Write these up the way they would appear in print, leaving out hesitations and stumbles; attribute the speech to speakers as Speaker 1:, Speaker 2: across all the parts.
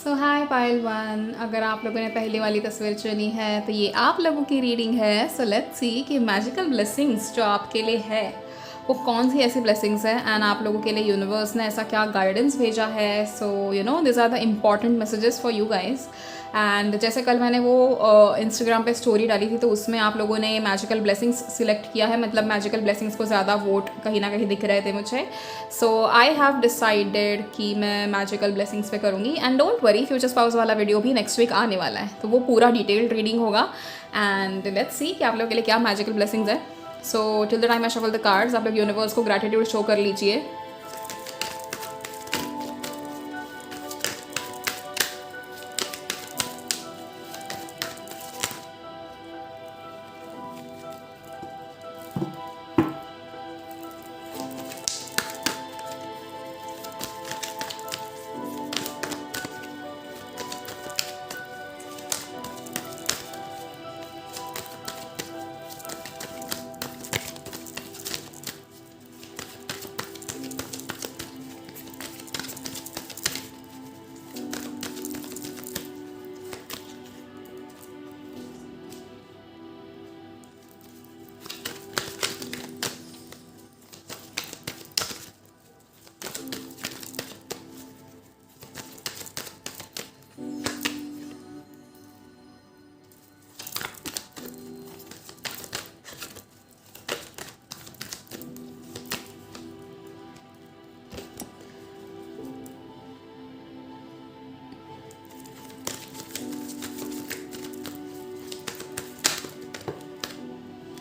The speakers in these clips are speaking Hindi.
Speaker 1: सो हाय पायल वन। अगर आप लोगों ने पहले वाली तस्वीर चुनी है तो ये आप लोगों की रीडिंग है। सो लेट्स सी कि मैजिकल ब्लेसिंग्स जो आपके लिए है वो कौन सी ऐसी ब्लेसिंग्स है एंड आप लोगों के लिए यूनिवर्स ने ऐसा क्या गाइडेंस भेजा है। So you know this are the important messages for you guys. And जैसे कल मैंने वो इंस्टाग्राम पे स्टोरी डाली थी तो उसमें आप लोगों ने मैजिकल ब्लेसिंग्स सिलेक्ट किया है, मतलब मैजिकल ब्लेसिंग्स को ज़्यादा वोट कहीं ना कहीं दिख रहे थे मुझे। सो आई हैव डिसाइडेड कि मैं मैजिकल ब्लेसिंग्स पे करूँगी। And don't worry, future spouse वाला वीडियो भी नेक्स्ट वीक आने वाला है तो वो पूरा डिटेल्ड रीडिंग होगा। एंड लेट्स सी कि आप लोगों के लिए क्या मैजिकल ब्लेसिंग्स है। So till the time I shuffle the cards, आप लोग यूनिवर्स को ग्रैटिट्यूड शो कर लीजिए।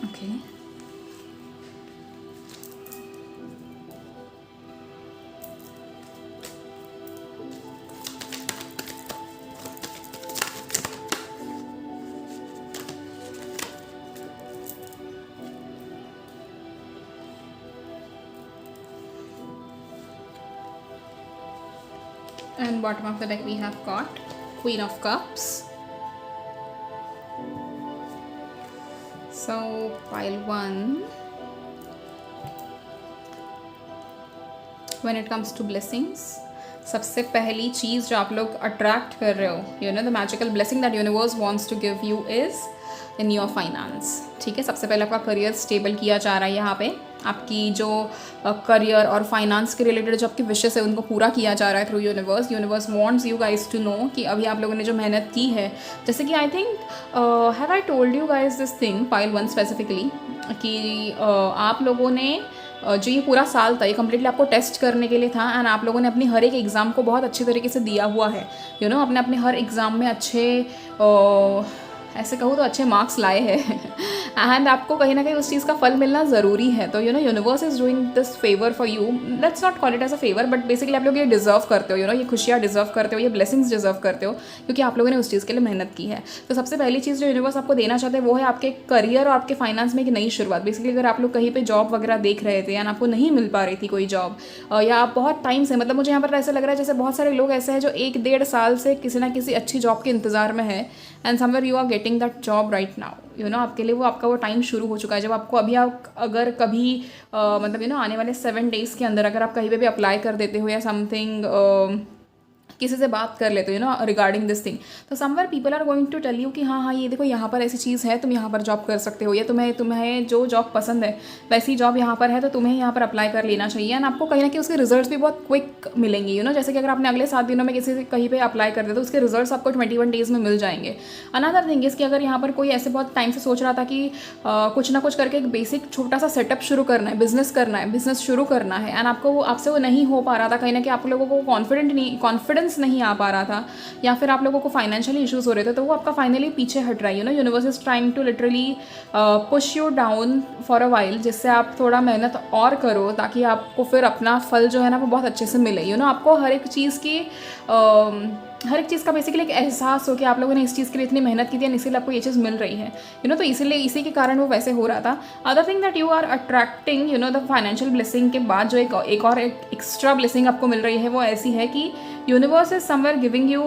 Speaker 1: Okay, and bottom of the deck we have got Queen of Cups. So pile one, when it comes to blessings, सबसे पहली चीज़ जो आप लोग अट्रैक्ट कर रहे हो, you know the magical blessing that universe wants to give you is in your finance. ठीक है, सबसे पहले आपका करियर स्टेबल किया जा रहा है यहाँ पे। आपकी जो करियर और फाइनेंस के रिलेटेड जो आपकी विशेस है उनको पूरा किया जा रहा है through universe. Universe wants you guys to know कि अभी आप लोगों ने जो मेहनत की है, जैसे कि I think have I told you guys this thing pile one specifically कि आप लोगों ने जो ये पूरा साल था ये कम्प्लीटली आपको टेस्ट करने के लिए था। एंड आप लोगों ने अपनी हर एक एग्ज़ाम को बहुत अच्छे तरीके से दिया हुआ है। यू नो अपने अपने हर एग्ज़ाम में अच्छे ऐसे कहूँ तो अच्छे मार्क्स लाए हैं एंड आपको कहीं ना कहीं उस चीज़ का फल मिलना ज़रूरी है। तो you know universe is doing this favour for you. Let's not call it as a favour, but basically आप लोग ये डिजर्व करते हो। यू नो ये खुशियाँ डिजर्व करते हो, ये ब्लेसिंग्स डिजर्व करते हो क्योंकि आप लोगों ने उस चीज़ के लिए मेहनत की है। तो सबसे पहली चीज़ जो यूनिवर्स आपको देना चाहते हैं वो है आपके करियर और आपके फाइनेंस में एक नई शुरुआत। बेसिकली अगर आप लोग कहीं पे जॉब वगैरह देख रहे थे एंड आपको नहीं मिल पा रही थी कोई जॉब, या आप बहुत टाइम से, मतलब मुझे यहाँ पर ऐसा लग रहा है जैसे बहुत सारे लोग ऐसे हैं जो 1-1.5 साल से किसी ना किसी अच्छी जॉब के इंतज़ार में है and somewhere you are getting that job right now. You know आपके लिए वो आपका वो टाइम शुरू हो चुका है जब आपको अभी आप अगर कभी मतलब यू नो आने वाले 7 डेज़ के अंदर अगर आप कहीं पे भी अप्लाई कर देते हो या समथिंग किसी से बात कर लेते हो you know regarding this thing, तो somewhere people are going to tell you कि हाँ हाँ ये देखो यहाँ पर ऐसी चीज़ है, तुम यहाँ पर जॉब कर सकते हो, या तुम्हें जो जॉब पसंद है वैसी जॉब यहाँ पर है तो तुम्हें यहाँ पर अप्लाई कर लेना चाहिए। एंड आपको कहीं ना कहीं उसके रिजल्ट्स भी बहुत क्विक मिलेंगे। यू नो जैसे कि अगर आपने अगले 7 दिनों में किसी से कहीं पर अप्लाई कर दिया तो उसके रिजल्ट्स आपको 21 डेज़ में मिल जाएंगे। अनदर थिंग इज़ कि अगर यहाँ पर कोई ऐसे बहुत टाइम से सोच रहा था कि कुछ ना कुछ करके एक बेसिक छोटा सा सेटअप शुरू करना है, बिजनेस शुरू करना है एंड आपको आपसे वो नहीं हो पा रहा था, कहीं ना कहीं आप लोगों को कॉन्फिडेंस नहीं आ पा रहा था, या फिर आप लोगों को फाइनेंशियली इश्यूज हो रहे थे, तो वो आपका फाइनली पीछे हट रहा है। You know universe is trying to literally push you down for a while, जिससे आप थोड़ा मेहनत और करो ताकि आपको फिर अपना फल जो है ना वो बहुत अच्छे से मिले। यू नो आपको हर एक चीज़ का बेसिकली एक एहसास हो कि आप लोगों ने इस चीज़ के लिए इतनी मेहनत की थी और इसीलिए आपको ये चीज़ मिल रही है। यू नो तो इसीलिए इसी के कारण वो वैसे हो रहा था। Other thing that you are attracting you know the financial blessing के बाद जो एक एक्स्ट्रा ब्लेसिंग आपको मिल रही है वो ऐसी है कि universe is somewhere giving you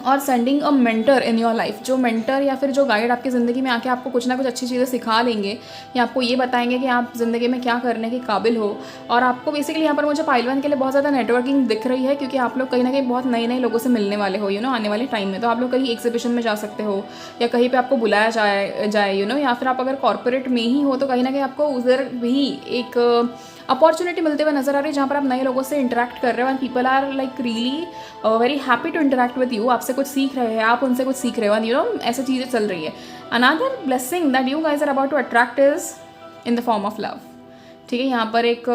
Speaker 1: और sending a mentor in your life, जो मेंटर या फिर जो गाइड आपकी ज़िंदगी में आके आपको कुछ ना कुछ अच्छी चीज़ें सिखा लेंगे या आपको ये बताएंगे कि आप ज़िंदगी में क्या करने के काबिल हो। और आपको बेसिकली यहाँ पर मुझे पाइल वन के लिए बहुत ज़्यादा नेटवर्किंग दिख रही है, क्योंकि आप लोग कहीं ना कहीं बहुत नए नए लोगों से मिलने वाले हो आने वाले टाइम में। तो आप लोग कहीं एग्जीबिशन में जा सकते हो या कहीं पर आपको बुलाया जाए या फिर आप अगर कॉर्पोरेट में ही हो तो कहीं ना कहीं आपको उधर भी एक अपॉर्चुनिटी मिलते हुए नजर आ रही है, जहाँ पर आप नए लोगों से इंटरेक्ट कर रहे हो and people are like really very happy to interact with you. आपसे कुछ सीख रहे हैं, आप उनसे कुछ सीख रहे हो एंड ऐसी चीज़ें चल रही है। Another blessing that you guys are about to attract is in the form of love. ठीक है, यहाँ पर एक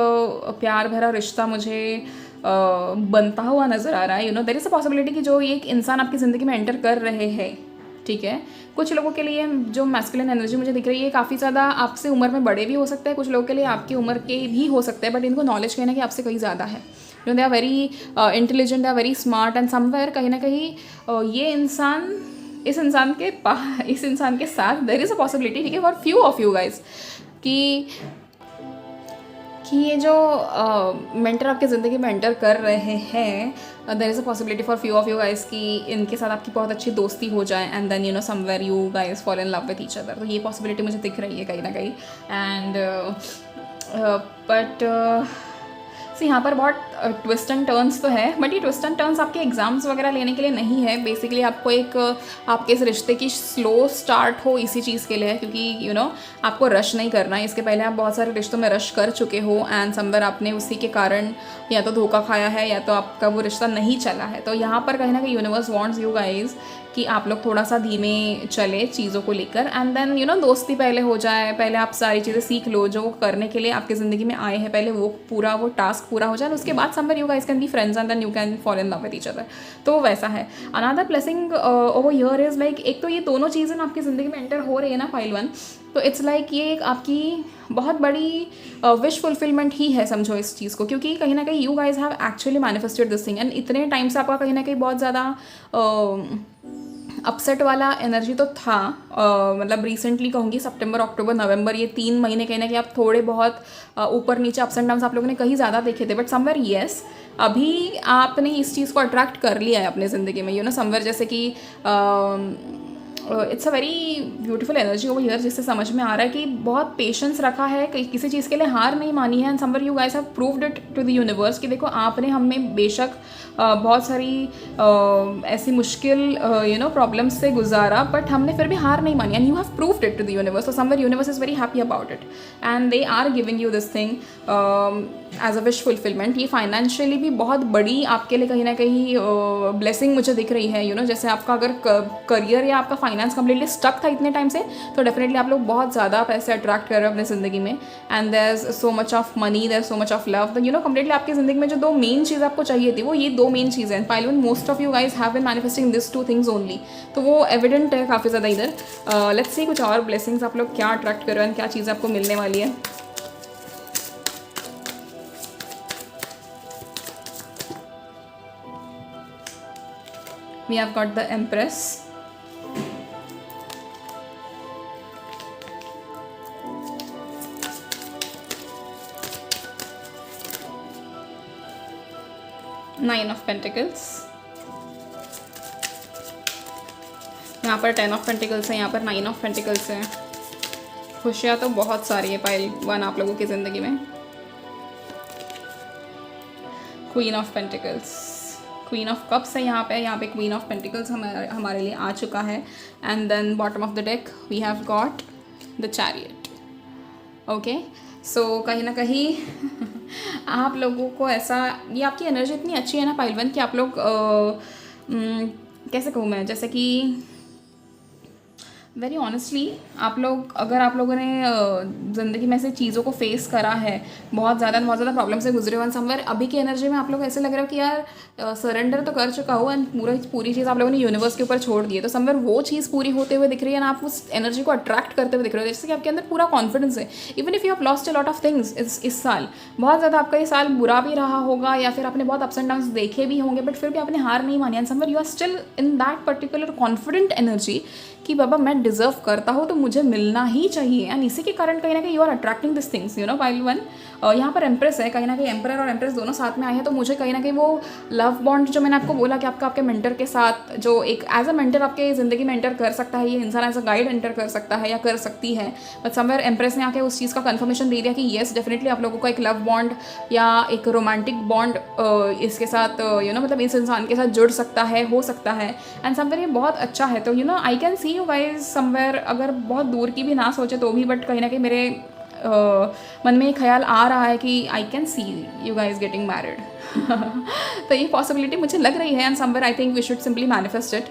Speaker 1: प्यार भरा रिश्ता मुझे बनता हुआ नज़र आ रहा है। देयर इज़ अ पॉसिबिलिटी कि जो एक इंसान आपकी ज़िंदगी में एंटर कर रहे हैं, ठीक है, कुछ लोगों के लिए जो मैस्कुलिन एनर्जी मुझे दिख रही है काफ़ी ज़्यादा आपसे उम्र में बड़े भी हो सकते हैं, कुछ लोगों के लिए आपकी उम्र के भी हो सकते हैं, बट इनको नॉलेज कहना कि आपसे कहीं ज़्यादा है। They are very intelligent, they are very smart and somewhere कहीं ना कहीं ये इंसान इस इंसान के साथ देयर इज़ अ पॉसिबिलिटी, ठीक है, for few of you guys कि ये जो मेंटर आपकी ज़िंदगी में एंटर कर रहे हैं, there is a possibility for few of you guys कि इनके साथ आपकी बहुत अच्छी दोस्ती हो जाए and then somewhere you guys fall in love with each other. तो ये पॉसिबिलिटी मुझे दिख रही है कहीं ना कहीं। एंड बट यहाँ पर बहुत ट्विस्ट एंड टर्न्स तो है, बट ये ट्विस्ट एंड टर्न्स आपके एग्जाम्स वगैरह लेने के लिए नहीं है। बेसिकली आपको एक आपके इस रिश्ते की स्लो स्टार्ट हो इसी चीज़ के लिए है, क्योंकि आपको रश नहीं करना है। इसके पहले आप बहुत सारे रिश्तों में रश कर चुके हो एंड समवेयर आपने उसी के कारण या तो धोखा खाया है या तो आपका वो रिश्ता नहीं चला है। तो यहाँ पर कहीं ना कहीं यूनिवर्स वांट्स यू गाइज कि आप लोग थोड़ा सा धीमे चले चीज़ों को लेकर एंड देन दोस्ती पहले हो जाए, पहले आप सारी चीज़ें सीख लो जो करने के लिए आपकी ज़िंदगी में आए हैं, पहले वो टास्क पूरा हो जाए, उसके बाद somewhere you guys can be friends and then you can fall in love with each other. तो वैसा है। Another blessing over here is like, एक तो ये दोनों चीज़ें आपकी ज़िंदगी में एंटर हो रही है ना पाइल वन, तो इट्स लाइक ये एक आपकी बहुत बड़ी विश फुलफिलमेंट ही है, समझो इस चीज़ को, क्योंकि कहीं ना कहीं you guys have actually manifested this thing and इतने टाइम से आपका कहीं ना कहीं बहुत ज़्यादा अपसेट वाला एनर्जी तो था। मतलब रिसेंटली कहूँगी सितंबर, अक्टूबर, नवंबर, ये 3 महीने कहीं ना कहीं आप थोड़े बहुत ऊपर नीचे अप्स एंड डाउन्स आप लोगों ने कहीं ज़्यादा देखे थे, बट समवेयर येस अभी आपने इस चीज़ को अट्रैक्ट कर लिया है अपने ज़िंदगी में समवेयर, जैसे कि it's a very beautiful energy over here, जिससे समझ में आ रहा है कि बहुत पेशेंस रखा है, किसी चीज़ के लिए हार नहीं मानी है and somewhere you guys have proved it to the universe कि देखो आपने हमें बेशक बहुत सारी ऐसी मुश्किल प्रॉब्लम्स से गुजारा, बट हमने फिर भी हार नहीं मानी and you have proved it to the universe. तो somewhere universe is very happy about it and they are giving you this thing as a wish fulfilment. ये फाइनेंशियली भी बहुत बड़ी आपके लिए कहीं ना कहीं ब्लेसिंग मुझे दिख रही है। जैसे आपका अगर करियर या आपका फाइनेंस कम्प्लीटली स्टक था इतने टाइम से, तो डेफिनेटली आप लोग बहुत ज़्यादा पैसे अट्रैक्ट कर रहे हो अपने ज़िंदगी में and there is so much of money, there so much of love. तो कम्प्लीटली आपकी ज़िंदगी में जो 2 मेन चीज़ आपको चाहिए थी वो ये 2 मेन चीज़ें हैं। Pile one, most of you guys have been manifesting this 2 things only, तो वो एविडेंट है काफ़ी ज़्यादा इधर। लेट्स सी कुछ और ब्लेसिंग्स आप लोग क्या अट्रैक्ट कर रहे हैं, क्या चीज़ आपको मिलने वाली है। We have got the Empress, Nine of Pentacles, यहाँ पर 10 of Pentacles है, यहाँ पर 9 of Pentacles है। खुशियाँ तो बहुत सारी है पाइल वन आप लोगों की ज़िंदगी में। Queen of Pentacles, queen of cups है यहाँ पे क्वीन ऑफ पेंटिकल्स हमारे लिए आ चुका है and then bottom of the deck we have got the chariot. Okay, so कहीं ना कहीं आप लोगों को ऐसा, ये आपकी एनर्जी इतनी अच्छी है ना पाइल वन कि आप लोग कैसे कहूँ मैं, जैसे कि वेरी ऑनेस्टली अगर आप लोगों ने ज़िंदगी में ऐसे चीज़ों को फेस करा है, बहुत ज़्यादा प्रॉब्लम से गुजरे हुए, समवेयर अभी की एनर्जी में आप लोग ऐसे लग रहा है कि यार सरेंडर तो कर चुका हो एंड पूरी चीज़ आप लोगों ने यूनिवर्स के ऊपर छोड़ दी है। तो समवेयर वो चीज़ पूरी होते हुए दिख रही है ना, आप उस एनर्जी को अट्रैक्ट करते हुए दिख रहे हो, जैसे कि आपके अंदर पूरा कॉन्फिडेंस है। Even if you have lost a lot of things इस साल, बहुत ज़्यादा आपका ये साल बुरा भी रहा होगा या फिर आपने बहुत अप्स एंड डाउन्स देखे भी होंगे, बट फिर भी आपने हार नहीं मानी and somewhere you are still in that particular confident energy कि बाबा मैं डिजर्व करता हूँ तो मुझे मिलना ही चाहिए। एंड इसी के कारण कहीं ना कहीं you are attracting this things, you know. Pile one यहाँ पर एम्प्रेस है, कहीं ना कहीं एम्परर और एम्प्रेस दोनों साथ में आए हैं, तो मुझे कहीं ना कहीं वो लव बॉन्ड जो मैंने आपको बोला कि आपका आपके मेंटर के साथ जो एक एज अ मेंटर आपके ज़िंदगी में एंटर कर सकता है, ये इंसान एज अ गाइड एंटर कर सकता है या कर सकती है। बट समवेयर एम्प्रेस ने आके उस चीज़ का कंफर्मेशन दे दिया कि येस डेफिनेटली आप लोगों का एक लव बॉन्ड या एक रोमांटिक बॉन्ड इसके साथ यू नो मतलब इस इंसान के साथ जुड़ सकता है, हो सकता है। एंड समवेयर ये बहुत अच्छा है। तो you know I can see you guys somewhere, अगर बहुत दूर की भी ना सोचे तो भी, बट कहीं ना कहीं मेरे मन में ये ख्याल आ रहा है कि I can see you guys getting married. तो ये पॉसिबिलिटी मुझे लग रही है। And somewhere I think we should simply manifest it,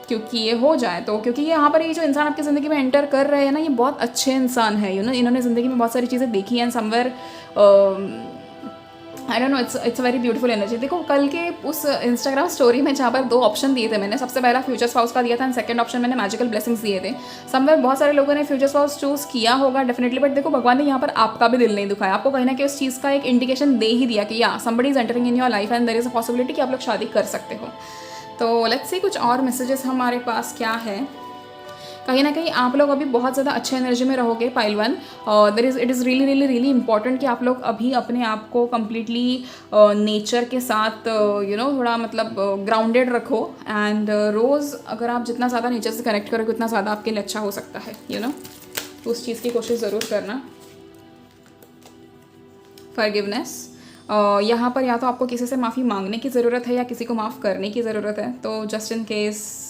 Speaker 1: क्योंकि ये हो जाए तो, क्योंकि यहाँ पर ये जो इंसान आपकी ज़िंदगी में एंटर कर रहे हैं ना, ये बहुत अच्छे इंसान है, यू नो। इन्होंने ज़िंदगी में बहुत सारी चीज़ें देखी हैं। And somewhere I don't know, it's very beautiful energy. देखो कल के उस इंस्टाग्राम स्टोरी में जहाँ पर 2 ऑप्शन दिए थे मैंने, सबसे पहला फ्यूचर स्पाउस का दिया था एंड सेकंड ऑप्शन मैंने मैजिकल ब्लेसिंग्स दिए थे। समवेयर बहुत सारे लोगों ने फ्यूचर स्पाउस चूज़ किया होगा डेफिनेटली, बट देखो भगवान ने यहाँ पर आपका भी दिल नहीं दुखाया, आपको कहीं ना कहीं उस चीज़ का एक इंडिकेशन दे ही दिया कि या somebody is entering in your life and there is a possibility कि आप लोग शादी कर सकते हो। तो लेट्स सी कुछ और मैसेजेस हमारे पास क्या है। कहीं ना कहीं आप लोग अभी बहुत ज़्यादा अच्छे एनर्जी में रहोगे pile one. It is really really really important कि आप लोग अभी अपने आप को कम्प्लीटली नेचर के साथ यू नो थोड़ा मतलब ग्राउंडेड रखो। एंड रोज़ अगर आप जितना ज़्यादा नेचर से कनेक्ट करोगे उतना ज़्यादा आपके लिए अच्छा हो सकता है, यू नो। तो उस चीज़ की कोशिश ज़रूर करना। फॉरगिवनेस, यहाँ पर या तो आपको किसी से माफ़ी मांगने की ज़रूरत है या किसी को माफ़ करने की ज़रूरत है। तो जस्ट इन केस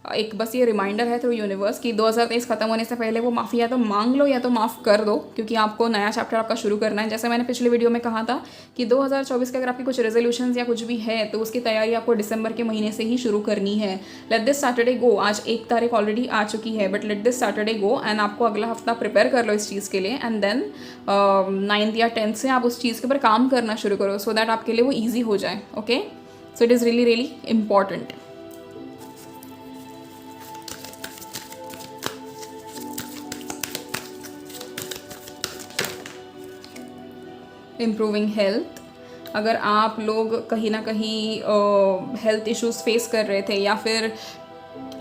Speaker 1: एक बस ये रिमाइंडर है थ्रू यूनिवर्स कि 2023 खत्म होने से पहले वो माफ़ी या तो मांग लो या तो माफ़ कर दो, क्योंकि आपको नया चैप्टर आपका शुरू करना है। जैसे मैंने पिछले वीडियो में कहा था कि 2024 के अगर आपकी कुछ रेजोल्यूशंस या कुछ भी है तो उसकी तैयारी आपको दिसंबर के महीने से ही शुरू करनी है। लेट दिस सैटरडे गो, आज 1 तारीख ऑलरेडी आ चुकी है, but let this Saturday go and आपको अगला हफ्ता प्रिपेयर कर लो इस चीज़ के लिए। एंड देन 9th या 10th से आप उस चीज़ के ऊपर काम करना शुरू करो, सो दैट आपके लिए वो ईजी हो जाए। Okay, so it is really really important. Improving health, अगर आप लोग कहीं ना कहीं हेल्थ इश्यूज फेस कर रहे थे या फिर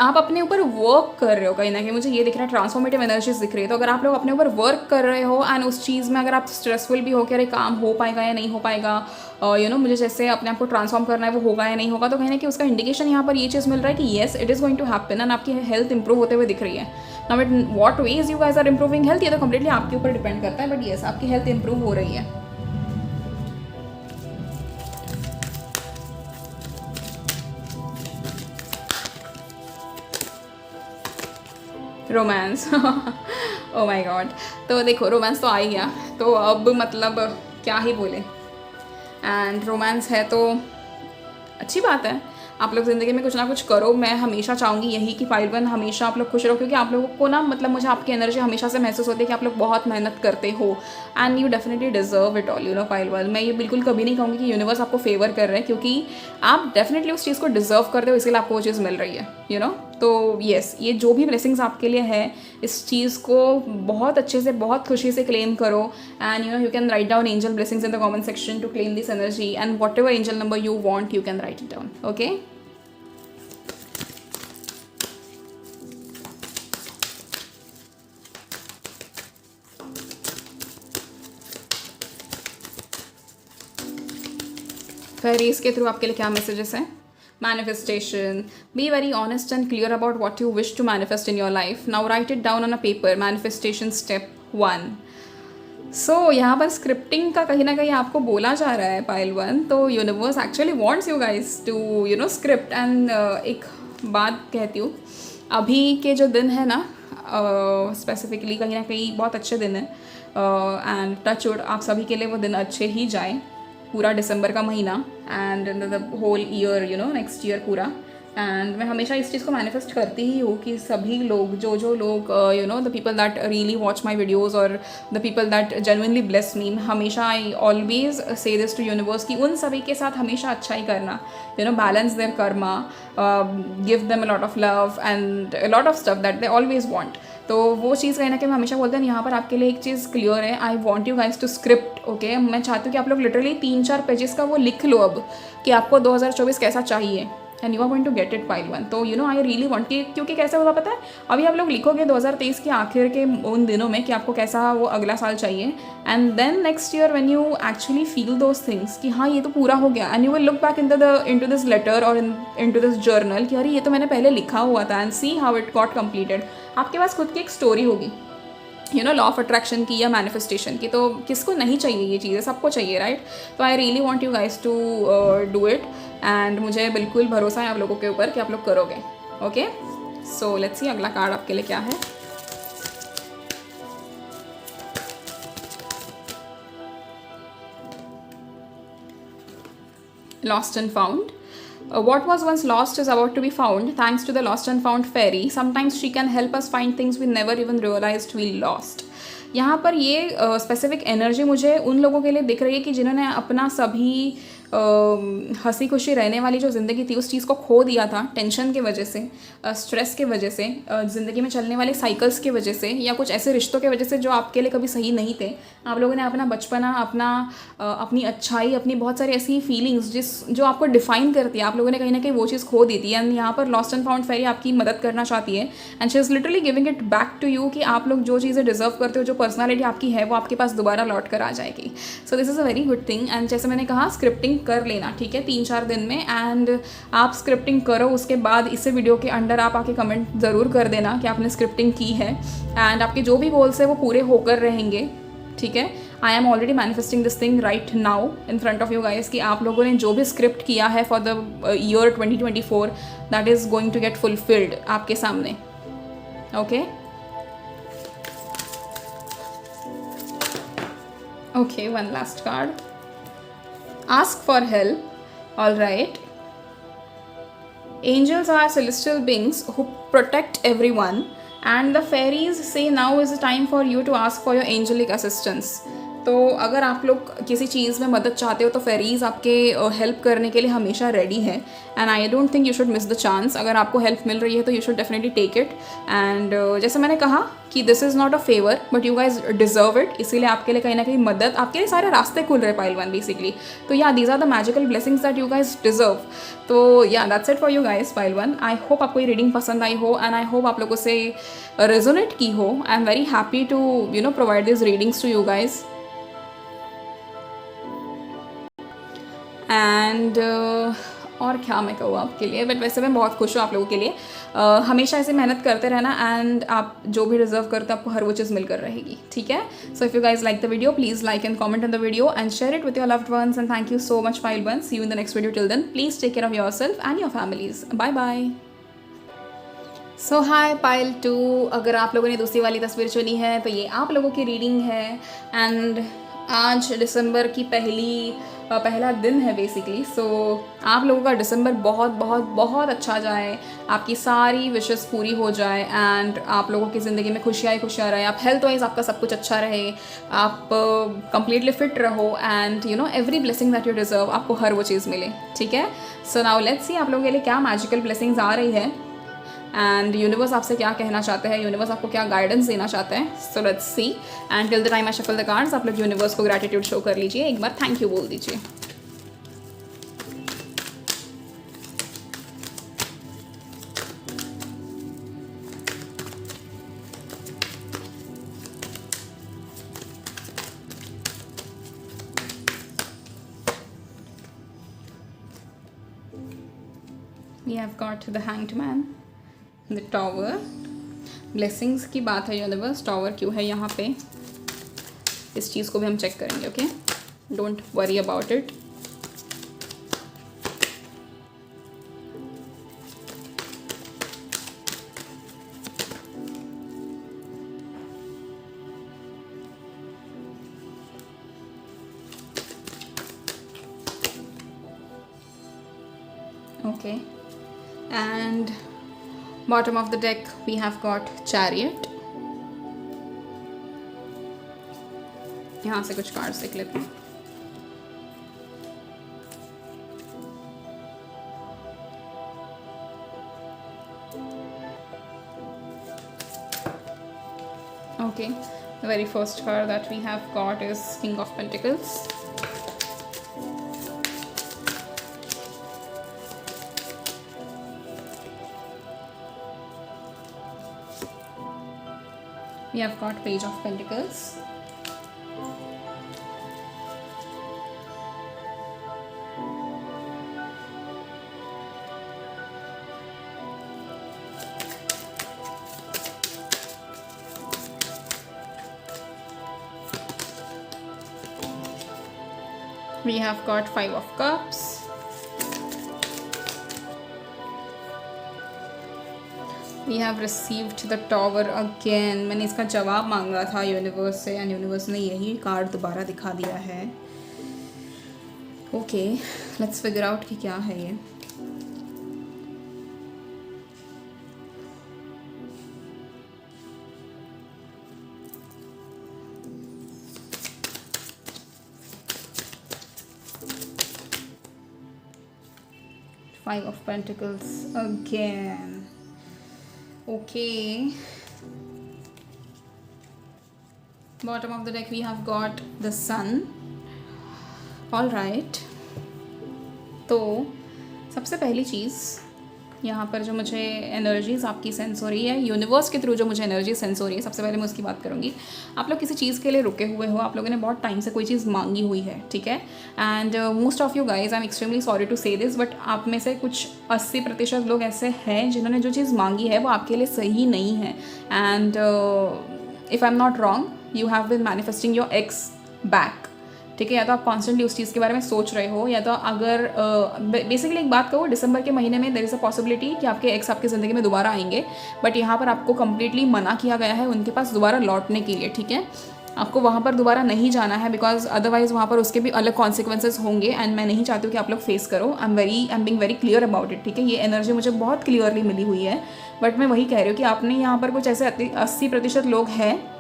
Speaker 1: आप अपने ऊपर वर्क कर रहे हो, कहीं ना कहीं मुझे ये दिख रहा है ट्रांसफॉर्मेटिव एनर्जीज दिख रही है। तो अगर आप लोग अपने ऊपर वर्क कर रहे हो एंड उस चीज़ में अगर आप स्ट्रेसफुल भी हो कि अरे काम हो पाएगा या नहीं हो पाएगा, यू नो मुझे जैसे अपने आप को ट्रांसफॉर्म करना है वो होगा या नहीं होगा, तो कहीं ना कहीं उसका इंडिकेशन यहाँ पर ये चीज़ मिल रहा है कि yes it is going to happen and आपकी हेल्थ इंप्रूव होते हुए दिख रही है। Now it what ways you guys are improving health, ये तो कम्प्लीटली आपके ऊपर डिपेंड करता है, बट येस आपकी हेल्थ इंप्रूव हो रही है। रोमांस ओ माय गॉड, तो देखो रोमांस तो आ ही गया, तो अब मतलब क्या ही बोले। एंड रोमांस है तो अच्छी बात है, आप लोग ज़िंदगी में कुछ ना कुछ करो। मैं हमेशा चाहूँगी यही कि पाइल वन हमेशा आप लोग खुश रहो, क्योंकि आप लोगों को ना मतलब मुझे आपकी एनर्जी हमेशा से महसूस होती है कि आप लोग बहुत मेहनत करते हो and you definitely deserve it all, you know pile one. मैं ये बिल्कुल कभी नहीं कहूँगी कि यूनिवर्स आपको फेवर कर रहे हैं, क्योंकि आप डेफिनेटली उस चीज़ को डिजर्व करते हो, इसीलिए आपको वो चीज़ मिल रही है, यू नो। तो येस, ये जो भी ब्लेसिंग्स आपके लिए है इस चीज़ को बहुत अच्छे से बहुत खुशी से क्लेम करो। And you can write down angel blessings in the comment section to claim this energy and whatever angel number you want you can write it down. Okay, fairies के थ्रू आपके लिए क्या मैसेजेस हैं? Manifestation. Be very honest and clear about what you wish to manifest in your life. Now write it down on a paper. Manifestation step 1. So यहाँ पर स्क्रिप्टिंग का कहीं ना कहीं आपको बोला जा रहा है पाइल वन, तो universe actually wants you guys to you know script. And एक बात कहती हूँ, अभी के जो दिन है ना स्पेसिफिकली कहीं ना कहीं बहुत अच्छे दिन है एंड टच वुड आप सभी के लिए वो दिन अच्छे ही जाए, पूरा दिसंबर का महीना and the whole year, you know next year पूरा। एंड मैं हमेशा इस चीज़ को मैनिफेस्ट करती ही हूँ कि सभी लोग जो लोग you know the people that really watch my videos और the people that genuinely bless me, हमेशा I always say this to universe कि उन सभी के साथ हमेशा अच्छा ही करना, you know balance their karma, give them a lot of love and a lot of stuff that they always want. तो वो चीज़ कहीं ना कहीं मैं हमेशा बोलते हैं। यहाँ पर आपके लिए एक चीज़ क्लियर है, I want you guys to script. Okay, मैं चाहती हूँ कि आप लोग लिटरली 3-4 पेजेस का वो लिख लो अब कि आपको 2024 कैसा चाहिए, and you are going to get it pile one. तो you know I really want कि, क्योंकि कैसे होगा पता है, अभी आप लोग लिखोगे 2023 के आखिर के उन दिनों में कि आपको कैसा वो अगला साल चाहिए, and then next year when you actually feel those things कि हाँ ये तो पूरा हो गया, and you will look back into this letter और इनटू दिस जर्नल कि अरे ये तो मैंने पहले लिखा हुआ था, and see how it got completed. आपके पास खुद की एक स्टोरी होगी, you know, law of attraction की या मैनिफेस्टेशन की. तो किसको नहीं चाहिए ये चीज़ें, सबको चाहिए, राइट? तो I really want you guys to do it, and मुझे बिल्कुल भरोसा है आप लोगों के ऊपर कि आप लोग करोगे. ओके, सो लेट्स सी अगला कार्ड आपके लिए क्या है. Lost and found. What was once lost is about to be found thanks to the lost and found fairy. Sometimes she can help us find things we never even realized we lost. यहाँ पर ये स्पेसिफिक एनर्जी मुझे उन लोगों के लिए दिख रही है कि जिन्होंने अपना सभी हंसी खुशी रहने वाली जो ज़िंदगी थी उस चीज़ को खो दिया था टेंशन के वजह से, स्ट्रेस के वजह से, ज़िंदगी में चलने वाले साइकिल्स के वजह से, या कुछ ऐसे रिश्तों के वजह से जो आपके लिए कभी सही नहीं थे. आप लोगों ने अपना बचपना, अपनी अच्छाई, अपनी बहुत सारी ऐसी फीलिंग्स जो आपको डिफाइन करती है, आप लोगों ने कहीं ना कहीं वो चीज़ खो दी थी. एंड यहाँ पर लॉस्ट एंड फाउंड फेरी आपकी मदद करना चाहती है, and she is literally giving it back to you कि आप लोग जो चीज़ें डिजर्व करते हो, जो पर्सनैलिटी आपकी है, वो आपके पास दोबारा लौट कर आ जाएगी. So this is a very good thing. And जैसे मैंने कहा, स्क्रिप्टिंग कर लेना, ठीक है, 3-4 दिन में. एंड आप स्क्रिप्टिंग करो, उसके बाद इस वीडियो के अंडर आप आके कमेंट ज़रूर कर देना कि आपने स्क्रिप्टिंग की है, एंड आपके जो भी गोल्स है वो पूरे होकर रहेंगे, ठीक है. I am already manifesting this thing right now in front of you guys कि आप लोगों ने जो भी स्क्रिप्ट किया है for the year 2024, that is going to get fulfilled आपके सामने. Okay, okay, one last card. Ask for help. All right. Angels are celestial beings who protect everyone, and the fairies say now is the time for you to ask for your angelic assistance. तो अगर आप लोग किसी चीज़ में मदद चाहते हो तो फेरीज़ आपके हेल्प करने के लिए हमेशा रेडी है, and I don't think you should miss the chance. अगर आपको हेल्प मिल रही है तो you should definitely take it. And जैसे मैंने कहा कि this is not a favour but you guys deserve it, इसीलिए आपके लिए कहीं ना कहीं मदद, आपके लिए सारे रास्ते खुल रहे पाइल वन बेसिकली. तो yeah these are the magical blessings that you guys deserve. तो yeah that's it for you guys pile one. I hope आपको ये रीडिंग पसंद आई हो, एंड आई होप आप लोगों से रेजोनेट की हो. I am very happy to you know provide this readings to you guys. And और क्या मैं कहूँ आपके लिए, बट वैसे मैं बहुत खुश हूँ आप लोगों के लिए. हमेशा ऐसे मेहनत करते रहना, एंड आप जो भी डिजर्व करते हो आपको हर वो चीज़ मिलकर रहेगी, ठीक है. So if you guys like the video, please like and comment on the video and share it with your loved ones. And thank you so much pile one. See you in the next video. Till then please take care of your self and your families. Bye bye. So hi pile 2. अगर आप लोगों ने दूसरी वाली तस्वीर चुनी है तो ये आप लोगों की रीडिंग है, एंड आज दिसंबर की पहला दिन है बेसिकली. सो आप लोगों का दिसंबर बहुत बहुत बहुत अच्छा जाए, आपकी सारी विशेस पूरी हो जाए, एंड आप लोगों की ज़िंदगी में खुशियाँ ही खुशियाँ रहे. आप हेल्थ वाइज आपका सब कुछ अच्छा रहे, आप कंप्लीटली फिट रहो, and you know every blessing that you deserve, आपको हर वो चीज़ मिले, ठीक है. सो नाउ लेट्स सी आप लोगों के लिए क्या मैजिकल ब्लेसिंग्स आ रही है, एंड यूनिवर्स आपसे क्या कहना चाहते हैं, यूनिवर्स आपको क्या गाइडेंस देना चाहते हैं. So let's see. And till the time I shuffle the cards, आप लोग यूनिवर्स को ग्रैटिट्यूड शो कर लीजिए, एक बार थैंक यू बोल दीजिए. We have got the Hanged Man, the Tower. Blessings की बात है यूनिवर्स, टॉवर क्यों है यहाँ पे, इस चीज़ को भी हम चेक करेंगे. Okay, don't worry about it. Okay, and bottom of the deck we have got Chariot. यहाँ से कुछ कार्ड्स देख लेते हैं. Okay, the very first card that we have got is King of Pentacles. We have got Page of Pentacles. We have got Five of Cups. We have received the Tower again. मैंने इसका जवाब मांगा था यूनिवर्स से एंड यूनिवर्स ने यही कार्ड दोबारा दिखा दिया है. ओके, लेट्स फिगर आउट कि क्या है ये. Five of Pentacles again. Okay. Bottom of the deck we have got the Sun. All right. तो सबसे पहली चीज़ यहाँ पर जो मुझे एनर्जीज आपकी सेंस हो रही है, यूनिवर्स के थ्रू जो मुझे एनर्जी सेंस हो रही है, सबसे पहले मैं उसकी बात करूँगी. आप लोग किसी चीज़ के लिए रुके हुए हो, आप लोगों ने बहुत टाइम से कोई चीज़ मांगी हुई है, ठीक है. And most of you guys, I am extremely sorry to say this, but आप में से कुछ 80% लोग ऐसे हैं जिन्होंने जो चीज़ मांगी है वो आपके लिए सही नहीं है. And if I am not wrong, you have been manifesting your x back, ठीक है. या तो आप कॉन्स्टेंटली उस चीज़ के बारे में सोच रहे हो, या तो अगर बेसिकली एक बात कहो, दिसंबर के महीने में देयर इज़ अ पॉसिबिलिटी कि आपके एक्स आपकी ज़िंदगी में दोबारा आएंगे, बट यहाँ पर आपको कंप्लीटली मना किया गया है उनके पास दोबारा लौटने के लिए, ठीक है. आपको वहाँ पर दोबारा नहीं जाना है, बिकॉज अदरवाइज वहाँ पर उसके भी अलग कॉन्सिक्वेंसेज होंगे एंड मैं नहीं चाहती हूँ कि आप लोग फेस करो. I am being very clear about it, ठीक है. ये एनर्जी मुझे बहुत क्लियरली मिली हुई है, बट मैं वही कह रही हूँ कि आपने यहाँ पर कुछ ऐसे 80% लोग हैं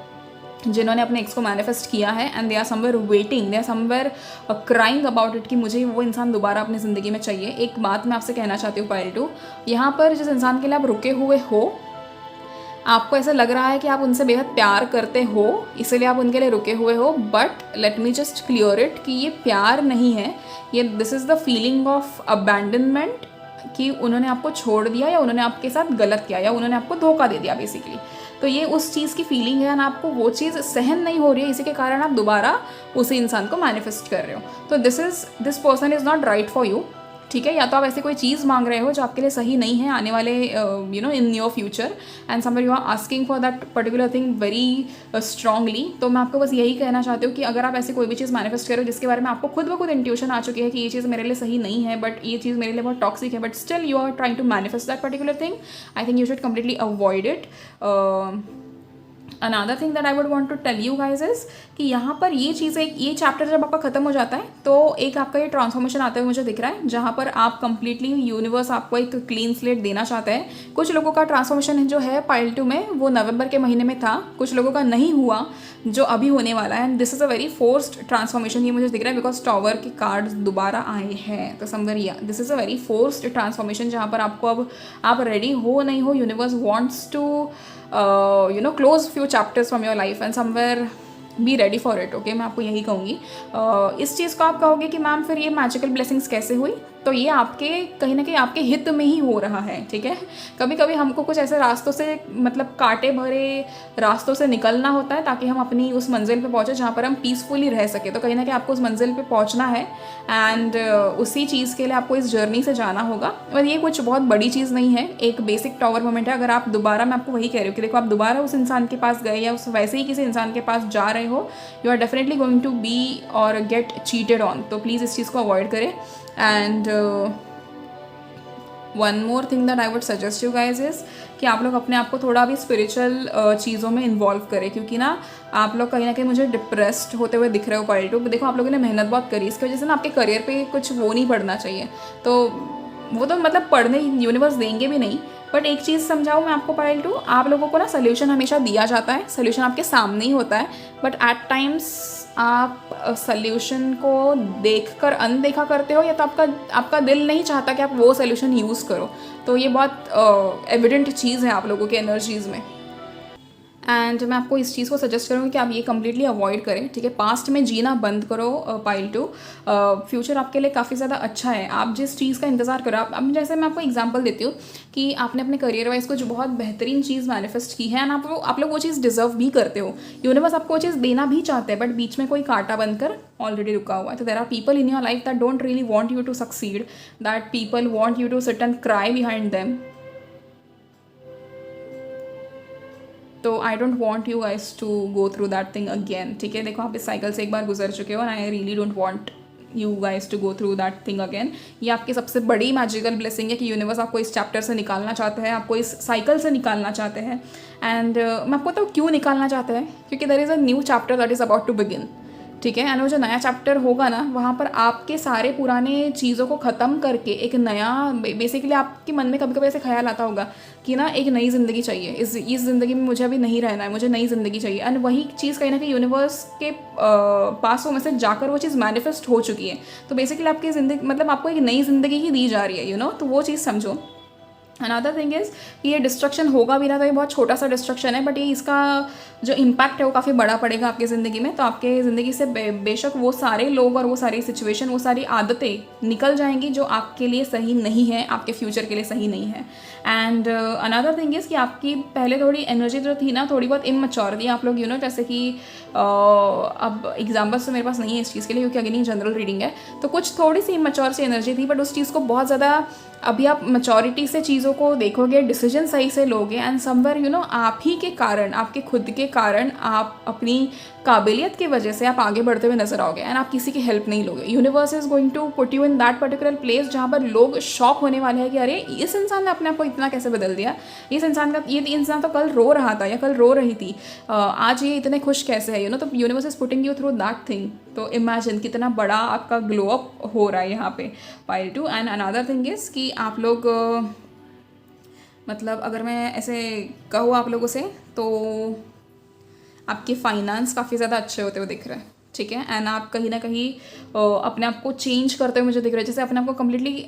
Speaker 1: जिन्होंने अपने एक्स को मैनिफेस्ट किया है and they are somewhere waiting, they are somewhere crying about it कि मुझे वो इंसान दोबारा अपनी ज़िंदगी में चाहिए. एक बात मैं आपसे कहना चाहती हूँ पायल टू, यहाँ पर जिस इंसान के लिए आप रुके हुए हो, आपको ऐसा लग रहा है कि आप उनसे बेहद प्यार करते हो, इसलिए आप उनके लिए रुके हुए हो. But let me just clear it कि ये प्यार नहीं है, ये this is the feeling of abandonment, कि उन्होंने आपको छोड़ दिया या उन्होंने आपके साथ गलत किया या उन्होंने आपको धोखा दे दिया बेसिकली. तो ये उस चीज़ की फीलिंग है एंड आपको वो चीज़ सहन नहीं हो रही है, इसी के कारण आप दोबारा उसी इंसान को मैनिफेस्ट कर रहे हो. तो this person is not right for you, ठीक है. या तो आप ऐसी कोई चीज़ मांग रहे हो जो आपके लिए सही नहीं है आने वाले in your future, and somewhere you are asking for that particular thing very strongly. तो मैं आपको बस यही कहना चाहती हूँ कि अगर आप ऐसी कोई भी चीज़ मैनिफेस्ट करो जिसके बारे में आपको खुद ब खुद इंट्यूशन आ चुकी है कि ये चीज़ मेरे लिए सही नहीं है, बट ये चीज़ मेरे लिए बहुत टॉक्सिक है, but still you are trying to manifest that particular thing, I think you should completely avoid it. Another thing that I would want to tell you guys is कि यहाँ पर ये चीज़ें, ये चैप्टर जब आपका खत्म हो जाता है तो एक आपका ये ट्रांसफॉर्मेशन आते हुए मुझे दिख रहा है, जहाँ पर आप कंप्लीटली यूनिवर्स आपको एक क्लीन स्लेट देना चाहता है. कुछ लोगों का ट्रांसफॉर्मेशन जो है पाइल 2 में वो नवंबर के महीने में था, कुछ लोगों का नहीं हुआ जो अभी होने वाला है. And this is a very forced transformation, ये मुझे दिख रहा है बिकॉज टॉवर के कार्ड्स दोबारा आए हैं. तो समवेयर या this is a very forced transformation, जहाँ पर आपको अब आप रेडी हो नहीं हो, universe wants to close few chapters from your life and somewhere be ready for it. Okay, मैं आपको यही कहूँगी. इस चीज़ को आप कहोगे कि मैम फिर ये मैजिकल ब्लेसिंग्स कैसे हुई, तो ये आपके कहीं ना कहीं आपके हित में ही हो रहा है, ठीक है. कभी कभी हमको कुछ ऐसे रास्तों से, मतलब कांटे भरे रास्तों से निकलना होता है ताकि हम अपनी उस मंजिल पे पहुँचे जहाँ पर हम पीसफुली रह सके. तो कहीं ना कहीं आपको उस मंजिल पे पहुँचना है एंड उसी चीज़ के लिए आपको इस जर्नी से जाना होगा. और ये कुछ बहुत बड़ी चीज़ नहीं है, एक बेसिक टॉवर मोमेंट है. अगर आप दोबारा, मैं आपको वही कह रही हूँ कि देखो, आप दोबारा उस इंसान के पास गए या उस वैसे ही किसी इंसान के पास जा रहे हो, you are definitely going to be और गेट चीटेड ऑन. तो प्लीज़ इस चीज़ को अवॉइड करें. And one more thing that I would suggest you guys is कि आप लोग अपने आप को थोड़ा भी स्पिरिचुअल चीज़ों में इन्वॉल्व करें, क्योंकि ना आप लोग कहीं ना कहीं मुझे डिप्रेस्ड होते हुए दिख रहे हो पाइल 2. देखो, आप लोगों ने मेहनत बहुत करी, इसकी वजह से ना आपके करियर पे कुछ वो नहीं पड़ना चाहिए. तो वो तो मतलब पढ़ने यूनिवर्स देंगे भी नहीं. बट एक चीज़ समझाऊँ मैं आपको पाइल 2, आप लोगों को ना सोल्यूशन हमेशा दिया जाता है, सोल्यूशन आपके सामने ही होता है, बट एट टाइम्स आप सोल्यूशन को देखकर अनदेखा करते हो, या तो आपका दिल नहीं चाहता कि आप वो सोल्यूशन यूज़ करो. तो ये बहुत एविडेंट चीज़ है आप लोगों के एनर्जीज़ में. एंड मैं आपको इस चीज़ को सजेस्ट करूँगी कि आप ये कम्प्लीटली अवॉइड करें, ठीक है। पास्ट में जीना बंद करो पाइल टू। फ्यूचर आपके लिए काफ़ी ज़्यादा अच्छा है। आप जिस चीज़ का इंतज़ार करो, आप अब जैसे मैं आपको एग्जांपल देती हूँ कि आपने अपने करियर वाइज कुछ बहुत बेहतरीन चीज़ मैनिफेस्ट की है एंड आप लोग वो चीज़ डिजर्व भी करते हो। यूनिवर्स आपको वो चीज़ देना भी चाहते हैं, बट बीच में कोई कांटा बनकर ऑलरेडी रुका हुआ है। तो there are people in your life that don't really want you to succeed, that people want you to sit and cry behind them. तो I don't want you guys to go through that thing again, ठीक है। देखो आप इस साइकिल से एक बार गुजर चुके हो and I really don't want you guys to go through that thing again. ये आपकी सबसे बड़ी मैजिकल ब्लेसिंग है कि यूनिवर्स आपको इस चैप्टर से निकालना चाहते हैं, आपको इस साइकिल से निकालना चाहते हैं। एंड मैं आपको तो क्यों निकालना चाहते हैं, क्योंकि there is a new chapter that is about to begin, ठीक है। एंड वो जो नया चैप्टर होगा ना, वहाँ पर आपके सारे पुराने चीज़ों को ख़त्म करके एक नया, बेसिकली आपके मन में कभी कभी ऐसे ख्याल आता होगा कि ना एक नई ज़िंदगी चाहिए, इस ज़िंदगी में मुझे अभी नहीं रहना है, मुझे नई ज़िंदगी चाहिए। एंड वही चीज़ कहीं ना कहीं यूनिवर्स के पास वो मैसेज जाकर वो चीज़ मैनिफेस्ट हो चुकी है। तो बेसिकली आपकी ज़िंदगी, मतलब आपको एक नई ज़िंदगी ही दी जा रही है, तो वो चीज़ समझो। अनदर थिंग इज़ कि ये डिस्ट्रक्शन होगा भी ना, तो ये बहुत छोटा सा डिस्ट्रक्शन है, बट ये इसका जो इम्पैक्ट है वो काफ़ी बड़ा पड़ेगा आपकी ज़िंदगी में। तो आपके ज़िंदगी से बेशक वो सारे लोग और वो सारी सिचुएशन, वो सारी आदतें निकल जाएंगी जो आपके लिए सही नहीं है, आपके फ्यूचर के लिए सही नहीं है। एंड अनदर थिंग इज़ कि आपकी पहले थोड़ी एनर्जी जो थी ना, थोड़ी बहुत इमैच्योर थी आप लोग, जैसे कि अब एग्जाम्पल्स तो मेरे पास नहीं है इस चीज़ के लिए, क्योंकि अगेन जनरल रीडिंग है। तो कुछ थोड़ी सी इमैच्योर सी एनर्जी थी, बट उस चीज़ को बहुत ज़्यादा अभी आप मैच्योरिटी से चीज़ों को देखोगे, डिसीजन सही से लोगे, एंड समवेयर आप ही के कारण, आपके खुद के कारण, आप अपनी काबिलियत की वजह से आप आगे बढ़ते हुए नजर आओगे एंड आप किसी की हेल्प नहीं लोगे। Universe is going to put you in that particular place जहाँ पर लोग शॉक होने वाले हैं कि अरे इस इंसान ने अपने आप को इतना कैसे बदल दिया, ये इंसान तो कल रो रहा था या कल रो रही थी, आज ये इतने खुश कैसे है, तो universe is putting you through that thing. तो इमेजिन कितना बड़ा आपका ग्लो अप हो रहा है यहाँ पे pile two. And another thing is कि आप लोग मतलब अगर मैं ऐसे कहूँ आप लोगों से, तो आपके फाइनेंस काफ़ी ज़्यादा अच्छे होते हुए दिख रहे हैं, ठीक है। एंड आप कहीं ना कहीं अपने आप को चेंज करते हुए मुझे दिख रहा है, जैसे अपने आप को कम्प्लीटली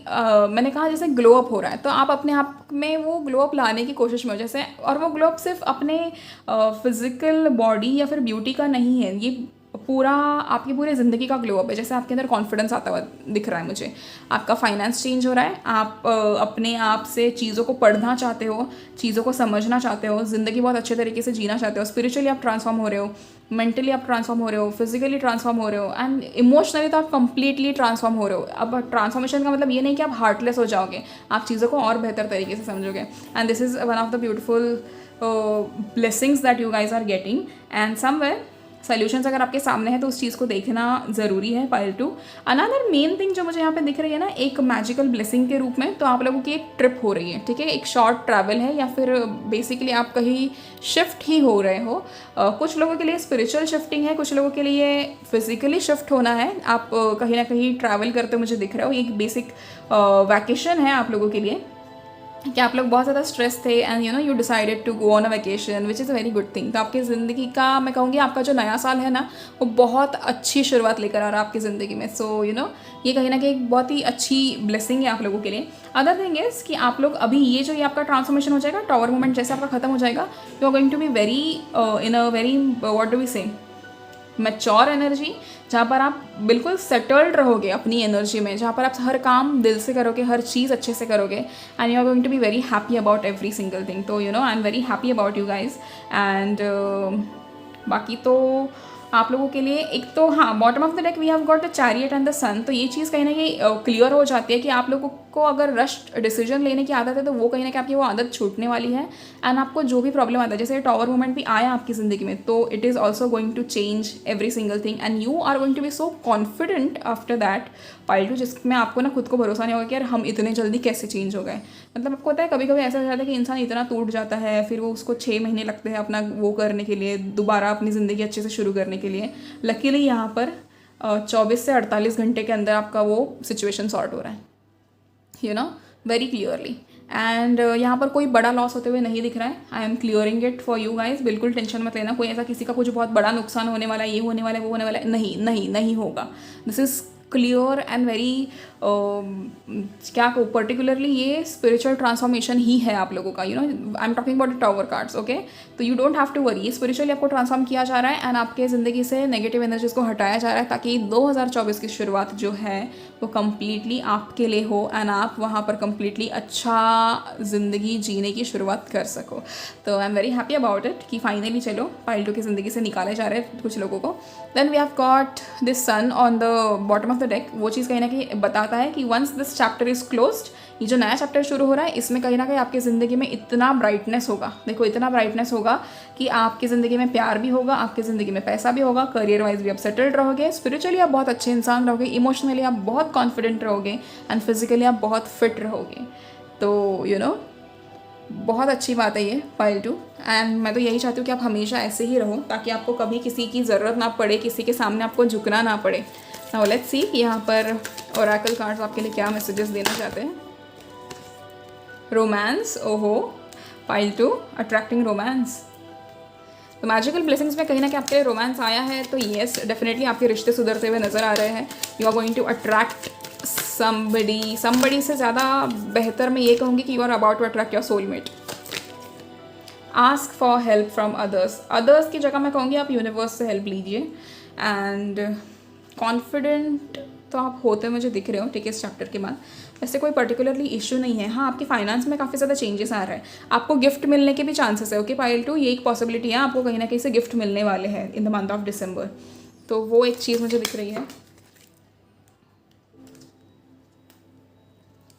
Speaker 1: मैंने कहा जैसे ग्लो अप हो रहा है, तो आप अपने आप में वो ग्लो अप लाने की कोशिश में हो जैसे। और वो ग्लो अप सिर्फ अपने फिजिकल बॉडी या फिर ब्यूटी का नहीं है, ये पूरा आपकी पूरी ज़िंदगी का ग्लो अप है। जैसे आपके अंदर कॉन्फिडेंस आता हुआ दिख रहा है मुझे, आपका फाइनेंस चेंज हो रहा है, आप अपने आप से चीज़ों को पढ़ना चाहते हो, चीज़ों को समझना चाहते हो, ज़िंदगी बहुत अच्छे तरीके से जीना चाहते हो, स्पिरिचुअली आप ट्रांसफॉर्म हो रहे हो, मेंटली आप ट्रांसफॉर्म हो रहे हो, फिजिकली ट्रांसफॉर्म हो रहे हो, एंड इमोशनली तो आप कंप्लीटली ट्रांसफॉर्म हो रहे हो। अब ट्रांसफॉर्मेशन का मतलब ये नहीं कि आप हार्टलेस हो जाओगे, आप चीज़ों को और बेहतर तरीके से समझोगे। And this is one of the beautiful blessings that you guys are getting. And somewhere solutions अगर आपके सामने है तो उस चीज़ को देखना ज़रूरी है pile two. Another main thing जो मुझे यहाँ पे दिख रही है ना, एक मैजिकल ब्लेसिंग के रूप में, तो आप लोगों की एक ट्रिप हो रही है, ठीक है। एक शॉर्ट ट्रैवल है या फिर बेसिकली आप कहीं शिफ्ट ही हो रहे हो। कुछ लोगों के लिए स्पिरिचुअल शिफ्टिंग है, कुछ लोगों के लिए फिजिकली शिफ्ट होना है। आप कहीं ना कहीं ट्रैवल करते मुझे दिख रहे हो। एक बेसिक वैकेशन है आप लोगों के लिए कि आप लोग बहुत ज़्यादा स्ट्रेस थे and you decided to go on a vacation which is a very good thing. तो आपकी ज़िंदगी का मैं कहूँगी आपका जो नया साल है ना, वो बहुत अच्छी शुरुआत लेकर आ रहा है आपकी ज़िंदगी में। सो ये कहीं ना कहीं एक बहुत ही अच्छी ब्लेसिंग है आप लोगों के लिए। अदर थिंग इज़ कि आप लोग अभी ये आपका ट्रांसफॉर्मेशन हो जाएगा, टावर मोमेंट जैसे आपका खत्म हो जाएगा, you are going to be very in a very what do we say mature energy, जहाँ पर आप बिल्कुल सेटल्ड रहोगे अपनी एनर्जी में, जहाँ पर आप हर काम दिल से करोगे, हर चीज़ अच्छे से करोगे, and you are going to be very happy about every single thing. तो I am very happy about you guys. And बाकी तो आप लोगों के लिए एक तो हाँ, bottom of the deck we have got the chariot and the sun. तो ये चीज़ कहीं ना कहीं क्लियर हो जाती है कि आप लोगों को अगर रश डिसीजन लेने की आदत है तो वो कहीं ना कहीं आपकी वो आदत छूटने वाली है। एंड आपको जो भी प्रॉब्लम आता है, जैसे टावर मोमेंट भी आया आपकी ज़िंदगी में, तो it is also going to change every single thing and you are going to be so confident after that pile two, जिसमें आपको ना खुद को भरोसा नहीं होगा कि यार हम इतने जल्दी कैसे चेंज हो गए। मतलब आपको पता है कभी कभी ऐसा हो जाता है कि इंसान इतना टूट जाता है, फिर वो उसको 6 महीने लगते हैं अपना वो करने के लिए, दोबारा अपनी ज़िंदगी अच्छे से शुरू करने के लिए। लकीली यहाँ पर 24 से 48 घंटे के अंदर आपका वो सिचुएशन सॉर्ट हो रहा है, वेरी क्लियरली। एंड यहाँ पर कोई बड़ा लॉस होते हुए नहीं दिख रहा है। I M clearing it for you guys, बिल्कुल टेंशन मत लेना। कोई ऐसा किसी का कुछ बहुत बड़ा नुकसान होने वाला है, ये होने वाला है, वो होने वाला है, नहीं नहीं नहीं होगा। This is clear and very क्या कहूँ, पर्टिकुलरली ये स्पिरिचुअल ट्रांसफॉर्मेशन ही है आप लोगों का। You know, I am talking about the tarot cards, okay. तो you don't have to worry, ये स्पिरिचुअली आपको ट्रांसफॉर्म किया जा रहा है एंड आपके ज़िंदगी से नेगेटिव एनर्जीज को हटाया जा रहा है, ताकि 2024 की शुरुआत जो है वो कम्प्लीटली आपके लिए हो एंड आप वहाँ पर कम्प्लीटली अच्छा ज़िंदगी जीने की शुरुआत कर सको। तो I am very happy about it कि फाइनली चलो पाइल 2 की ज़िंदगी से निकाले जा रहे हैं कुछ लोगों को। Then we have got this sun on the bottom of the deck. वो चीज़ कहीं ना कहीं बताता है कि once this chapter is closed, ये जो नया चैप्टर शुरू हो रहा है इसमें कहीं ना कहीं आपकी ज़िंदगी में इतना ब्राइटनेस होगा, देखो इतना ब्राइटनेस होगा कि आपकी ज़िंदगी में प्यार भी होगा, आपकी ज़िंदगी में पैसा भी होगा, करियर वाइज भी आप सेटल्ड रहोगे, स्पिरिचुअली आप बहुत अच्छे इंसान रहोगे, इमोशनली आप बहुत कॉन्फिडेंट रहोगे एंड फिजिकली आप बहुत फिट रहोगे। तो यू नो, बहुत अच्छी बात है ये पाइल 2। एंड मैं तो यही चाहती हूँ कि आप हमेशा ऐसे ही रहो, ताकि आपको कभी किसी की ज़रूरत ना पड़े, किसी के सामने आपको झुकना ना पड़े। नाउ लेट्स सी कि यहाँ पर ओरेकल कार्ड्स आपके लिए क्या मैसेजेस देना चाहते हैं। रोमांस, ओहो, पाइल 2, अट्रैक्टिंग रोमांस। तो मैजिकल ब्लेसिंग्स में कहीं ना कहीं आपके लिए रोमांस आया है, तो येस डेफिनेटली आपके रिश्ते सुधरते हुए नज़र आ रहे हैं। You are going to attract somebody से ज़्यादा बेहतर मैं ये कहूँगी कि you are about to attract your soulmate. Ask for help from others की जगह मैं कहूँगी आप यूनिवर्स से हेल्प लीजिए। एंड कॉन्फिडेंट तो आप होते मुझे दिख रहे हो, ठीक है, इस चैप्टर के बाद। वैसे कोई पर्टिकुलरली इशू नहीं है। हाँ, आपके फाइनेंस में काफ़ी ज़्यादा चेंजेस आ रहा है, आपको गिफ्ट मिलने के भी चांसेस है, ओके पाइल 2, ये एक पॉसिबिलिटी है, आपको कहीं ना कहीं से गिफ्ट मिलने वाले हैं in the month of December. तो वो एक चीज़ मुझे दिख रही है।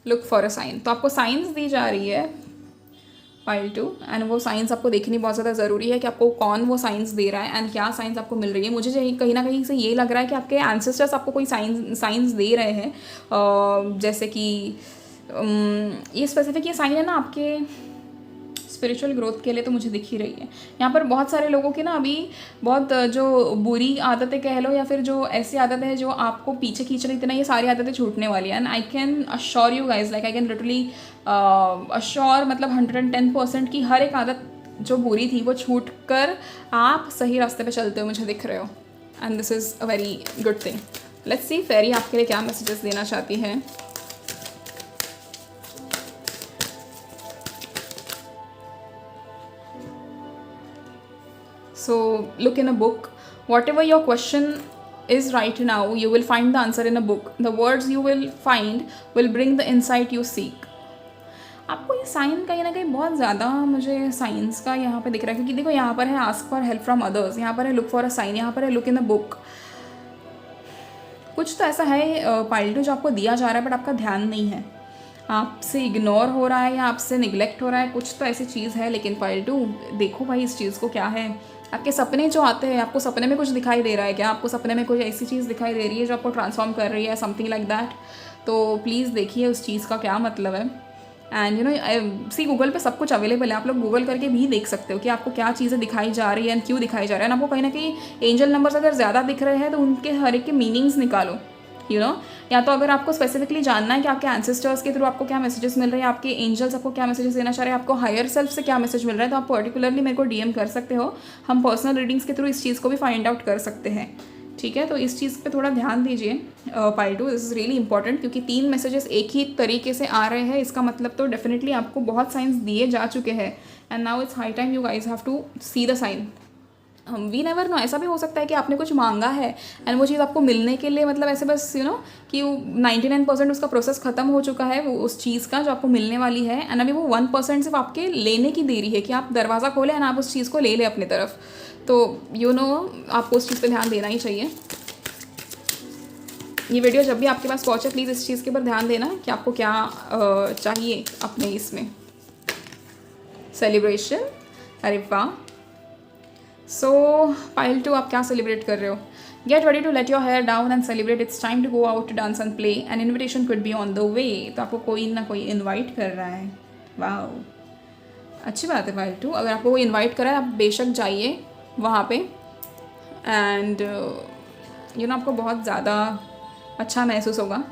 Speaker 1: लुक फॉर अ साइन, तो आपको साइंस दी जा रही है पाइल 2, एंड वो साइंस आपको देखनी बहुत ज़्यादा ज़रूरी है कि आपको कौन वो साइंस दे रहा है एंड क्या साइंस आपको मिल रही है। मुझे कहीं ना कहीं से ये लग रहा है कि आपके एंसेस्टर्स आपको कोई साइंस दे रहे हैं, जैसे कि ये स्पेसिफिक ये साइन है ना आपके स्पिरिचुअल ग्रोथ के लिए, तो मुझे दिख ही रही है। यहाँ पर बहुत सारे लोगों की ना अभी बहुत जो बुरी आदतें कह लो या फिर जो ऐसी आदतें हैं जो आपको पीछे खींच रही थी ना, ये सारी आदतें छूटने वाली हैं। And I can assure you guys, like I can literally assure, मतलब 110% की हर एक आदत जो बुरी थी वो छूट कर आप सही रास्ते पे चलते हो मुझे दिख रहे हो। And this is a very good thing. Let's see fairy आपके लिए क्या मैसेजेस देना चाहती है। So look in a book. Whatever your question is right now, you will find the answer in a book. The words you will find will bring the insight you seek. आपको ये साइन कहीं ना कहीं बहुत ज़्यादा मुझे साइंस का यहाँ पे दिख रहा है, क्योंकि देखो यहाँ पर है ask for help from others, यहाँ पर है लुक फॉर अ साइन, यहाँ पर है लुक इन अ बुक। कुछ तो ऐसा है पाइल 2 जो आपको दिया जा रहा है बट आपका ध्यान नहीं है, आपसे इग्नोर हो रहा है या आपसे निगलेक्ट हो रहा है, कुछ तो ऐसी चीज़ है। लेकिन पाइल 2 देखो भाई इस चीज़ को क्या है। आपके सपने जो आते हैं, आपको सपने में कुछ दिखाई दे रहा है क्या? आपको सपने में कोई ऐसी चीज़ दिखाई दे रही है जो आपको ट्रांसफॉर्म कर रही है, समथिंग लाइक दैट। तो प्लीज़ देखिए उस चीज़ का क्या मतलब है। And you know see Google पे सब कुछ अवेलेबल है, आप लोग गूगल करके भी देख सकते हो कि आपको क्या चीज़ें दिखाई जा रही है एंड क्यों दिखाई जा रहा है। आपको कहीं ना कहीं एंजल नंबर्स अगर ज़्यादा दिख रहे हैं तो उनके हर एक के मीनिंग्स निकालो, यू नो। या तो अगर आपको स्पेसिफिकली जानना है कि आपके एंसेस्टर्स के थ्रू आपको क्या मैसेजेस मिल रहे हैं, आपके एंजल्स आपको क्या मैसेजेस देना चाह रहे हैं, आपको हायर सेल्फ से क्या मैसेज मिल रहा है, तो आप पर्टिकुलरली मेरे को डीएम कर सकते हो। हम पर्सनल रीडिंग्स के थ्रू इस चीज़ को भी फाइंड आउट कर सकते हैं, ठीक है। तो इस चीज़ पे थोड़ा ध्यान दीजिए pile 2, this is really important, क्योंकि 3 मैसेजेस एक ही तरीके से आ रहे हैं। इसका मतलब तो डेफिनेटली आपको बहुत साइंस दिए जा चुके हैं and now it's high time you guys have to see the sign. We never know, ऐसा भी हो सकता है कि आपने कुछ मांगा है एंड वो चीज़ आपको मिलने के लिए मतलब ऐसे बस यू नो कि 99% उसका प्रोसेस ख़त्म हो चुका है वो उस चीज़ का जो आपको मिलने वाली है, एंड अभी वो 1% सिर्फ आपके लेने की देरी है कि आप दरवाज़ा खोलें एंड आप उस चीज़ को ले लें अपनी तरफ। तो यू नो आपको उस चीज़ पर ध्यान देना ही चाहिए। ये वीडियो जब भी आपके पास पहुँचे प्लीज़ इस चीज़ के ऊपर ध्यान देना कि आपको क्या चाहिए अपने इसमें। सेलिब्रेशन, अरे वाह। सो पाइल 2 आप क्या सेलिब्रेट कर रहे हो? Get ready to let your hair down and celebrate, it's time to go out to dance and play, an invitation could be on the way. तो आपको कोई ना कोई इन्वाइट कर रहा है, वाह अच्छी बात है पाइल 2। अगर आपको कोई इन्वाइट कर रहा है आप बेशक जाइए वहाँ पे एंड यू नो आपको बहुत ज़्यादा अच्छा महसूस होगा।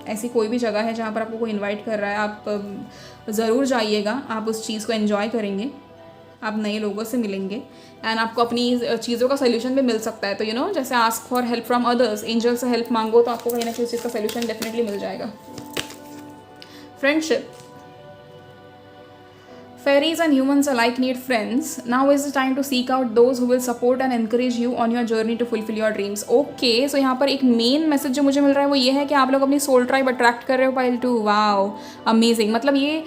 Speaker 1: ऐसी कोई भी जगह है जहाँ पर आपको कोई इन्वाइट कर रहा है, आप ज़रूर जाइएगा, आप उस चीज़ को एन्जॉय करेंगे आप नए लोगों से मिलेंगे एंड आपको अपनी चीज़ों का सोल्यूशन भी मिल सकता है। तो जैसे ask for help from others, angel से हेल्प मांगो तो आपको कहीं ना कहीं उस चीज़ का सोल्यूशन डेफिनेटली मिल जाएगा। Friendship, fairies and humans alike need friends. Now is the time to seek out those who will support and encourage you on your journey to fulfill your dreams. Okay, so यहाँ पर एक मेन मैसेज जो मुझे मिल रहा है वो ये है कि आप लोग अपनी सोल ट्राइब अट्रैक्ट कर रहे हो पाइल टू। Wow, amazing. मतलब ये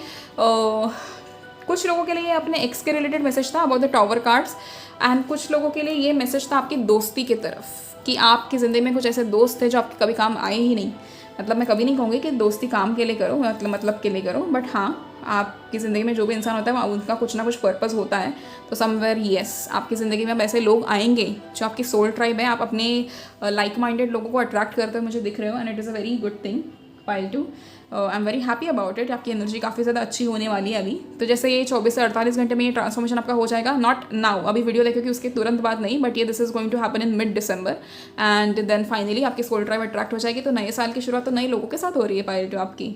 Speaker 1: कुछ लोगों के लिए ये अपने एक्स के रिलेटेड मैसेज था about the tarot cards, and कुछ लोगों के लिए ये मैसेज था आपकी दोस्ती की तरफ कि आपकी ज़िंदगी में कुछ ऐसे दोस्त थे जो आपके कभी काम आए ही नहीं। मतलब मैं कभी नहीं कहूँगी कि दोस्ती काम के लिए करो, मतलब के लिए करो, बट हाँ, आपकी ज़िंदगी में जो भी इंसान होता है उनका कुछ ना कुछ पर्पस होता है। तो समवेयर येस, आपकी ज़िंदगी में अब ऐसे लोग आएंगे जो आपकी सोल ट्राइब है। आप अपने लाइक माइंडेड लोगों को अट्रैक्ट करते हुए मुझे दिख रहे हो, and it is a very good thing pile two. I am very happy about it. आपकी एनर्जी काफ़ी ज़्यादा अच्छी होने वाली है अभी। तो जैसे ये 24 से 48 घंटे में ये ट्रांसफॉर्मेशन आपका हो जाएगा, नॉट नाउ, अभी वीडियो देखेगी उसके तुरंत बाद नहीं, बट ये this is going to happen in mid December, and then finally आपकी सोल ट्राइब अट्रैक्ट हो जाएगी। तो नए साल की शुरुआत तो नए लोगों के साथ हो रही है पाइल टू आपकी,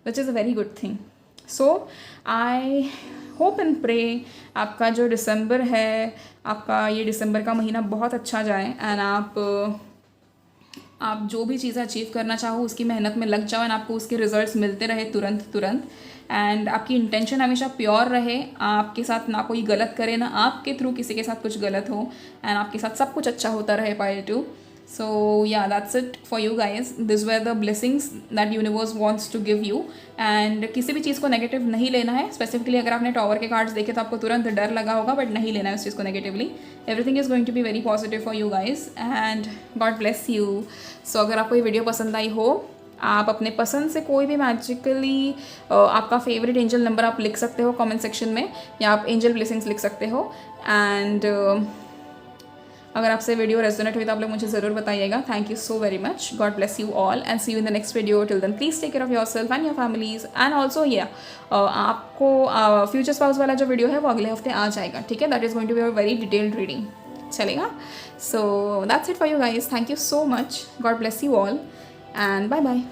Speaker 1: which is a very good thing. So I hope and pray आपका जो दिसंबर है, आपका ये दिसंबर का महीना बहुत अच्छा जाए, एंड आप जो भी चीज़ें अचीव करना चाहो उसकी मेहनत में लग जाओ, एंड आपको उसके रिजल्ट्स मिलते रहे तुरंत, एंड आपकी इंटेंशन हमेशा प्योर रहे, आपके साथ ना कोई गलत करे, ना आपके थ्रू किसी के साथ कुछ गलत हो, एंड आपके साथ सब कुछ अच्छा होता रहे pile two. So yeah, that's it for you guys. These were the blessings that universe wants to give you. And किसी भी चीज़ को नेगेटिव नहीं लेना है। स्पेसिफिकली अगर आपने टॉवर के कार्ड्स देखे तो आपको तुरंत डर लगा होगा, बट नहीं लेना है उस चीज़ को negatively. Everything is going to be very positive for you guys, and God bless you. So अगर आपको ये वीडियो पसंद आई हो, आप अपने पसंद से कोई भी मैजिकली आपका फेवरेट एंजल नंबर आप लिख सकते हो कमेंट सेक्शन में, या आप एंजल ब्लेसिंग्स लिख सकते हो। एंड अगर आपसे वीडियो रेजोनेट हुई तो आप लोग मुझे ज़रूर बताइएगा। Thank you so very much. God bless you all and see you in the next video. Till then please take care of your self and your families, and also आपको फ्यूचर स्पाउस वाला जो वीडियो है वो अगले हफ्ते आ जाएगा, ठीक है। That is going to be a very detailed reading, चलेगा। So that's it for you guys. Thank you so much. God bless you all and bye bye.